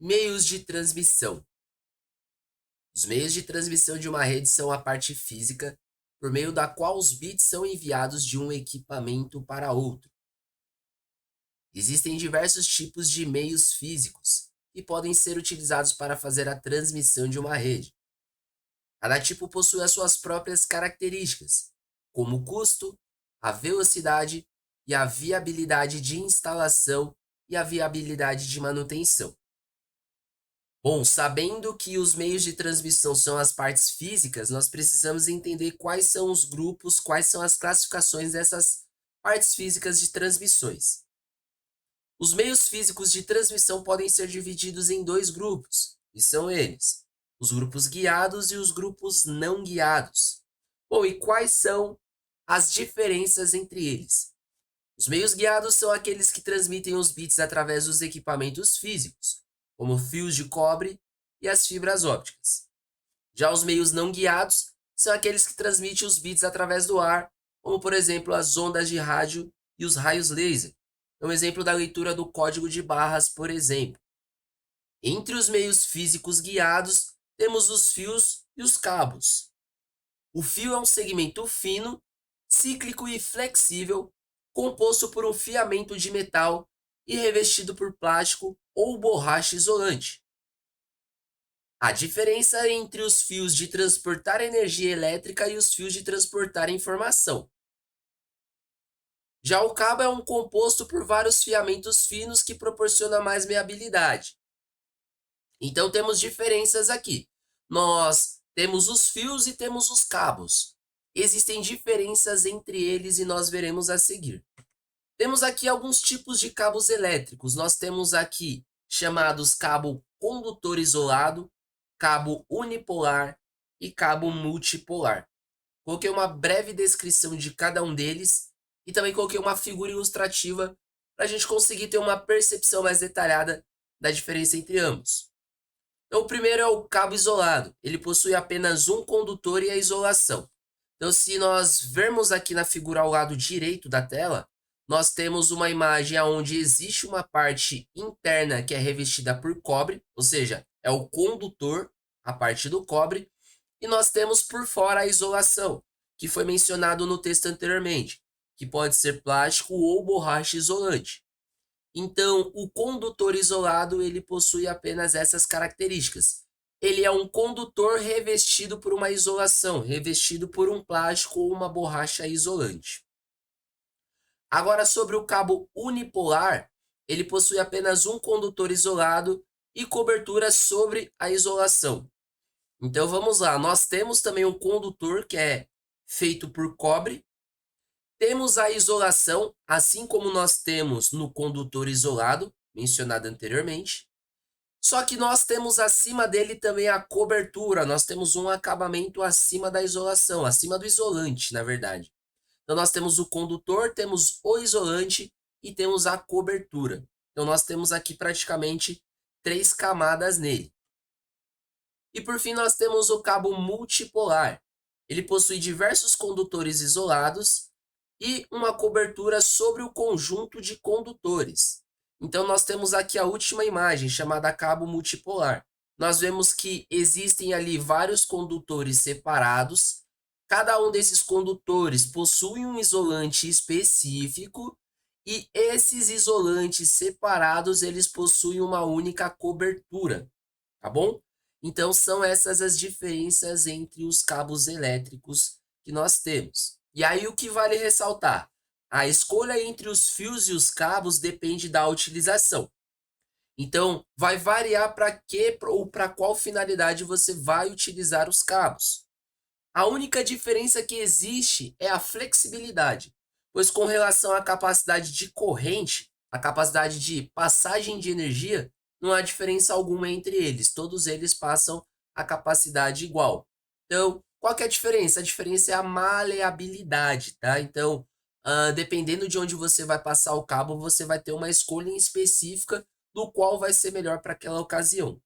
Meios de transmissão. Os meios de transmissão de uma rede são a parte física, por meio da qual os bits são enviados de um equipamento para outro. Existem diversos tipos de meios físicos que podem ser utilizados para fazer a transmissão de uma rede. Cada tipo possui as suas próprias características, como o custo, a velocidade e a viabilidade de instalação e a viabilidade de manutenção. Bom, sabendo que os meios de transmissão são as partes físicas, nós precisamos entender quais são os grupos, quais são as classificações dessas partes físicas de transmissões. Os meios físicos de transmissão podem ser divididos em dois grupos, e são eles: os grupos guiados e os grupos não guiados. Bom, e quais são as diferenças entre eles? Os meios guiados são aqueles que transmitem os bits através dos equipamentos físicos, como fios de cobre e as fibras ópticas. Já os meios não guiados são aqueles que transmitem os bits através do ar, como por exemplo as ondas de rádio e os raios laser. É um exemplo da leitura do código de barras, por exemplo. Entre os meios físicos guiados, temos os fios e os cabos. O fio é um segmento fino, cíclico e flexível, composto por um fiamento de metal e revestido por plástico ou borracha isolante. A diferença entre os fios de transportar energia elétrica e os fios de transportar informação. Já o cabo é um composto por vários fiamentos finos que proporciona mais meabilidade. Então temos diferenças aqui. Nós temos os fios e temos os cabos. Existem diferenças entre eles e nós veremos a seguir. Temos aqui alguns tipos de cabos elétricos. Nós temos aqui chamados cabo condutor isolado, cabo unipolar e cabo multipolar. Coloquei uma breve descrição de cada um deles e também coloquei uma figura ilustrativa para a gente conseguir ter uma percepção mais detalhada da diferença entre ambos. Então, o primeiro é o cabo isolado. Ele possui apenas um condutor e a isolação. Então, se nós vermos aqui na figura ao lado direito da tela, nós temos uma imagem onde existe uma parte interna que é revestida por cobre, ou seja, é o condutor, a parte do cobre, e nós temos por fora a isolação, que foi mencionado no texto anteriormente, que pode ser plástico ou borracha isolante. Então, o condutor isolado, ele possui apenas essas características. Ele é um condutor revestido por uma isolação, revestido por um plástico ou uma borracha isolante. Agora, sobre o cabo unipolar, ele possui apenas um condutor isolado e cobertura sobre a isolação. Então, vamos lá. Nós temos também um condutor que é feito por cobre. Temos a isolação, assim como nós temos no condutor isolado, mencionado anteriormente. Só que nós temos acima dele também a cobertura, nós temos um acabamento acima da isolação, acima do isolante, na verdade. Então nós temos o condutor, temos o isolante e temos a cobertura. Então nós temos aqui praticamente 3 camadas nele. E por fim nós temos o cabo multipolar. Ele possui diversos condutores isolados e uma cobertura sobre o conjunto de condutores. Então nós temos aqui a última imagem, chamada cabo multipolar. Nós vemos que existem ali vários condutores separados. Cada um desses condutores possui um isolante específico e esses isolantes separados, eles possuem uma única cobertura, tá bom? Então são essas as diferenças entre os cabos elétricos que nós temos. E aí o que vale ressaltar? A escolha entre os fios e os cabos depende da utilização. Então, vai variar para que ou para qual finalidade você vai utilizar os cabos. A única diferença que existe é a flexibilidade, pois com relação à capacidade de corrente, a capacidade de passagem de energia, não há diferença alguma entre eles. Todos eles passam a capacidade igual. Então, qual que é a diferença? A diferença é a maleabilidade, tá? Então, dependendo de onde você vai passar o cabo, você vai ter uma escolha em específica do qual vai ser melhor para aquela ocasião.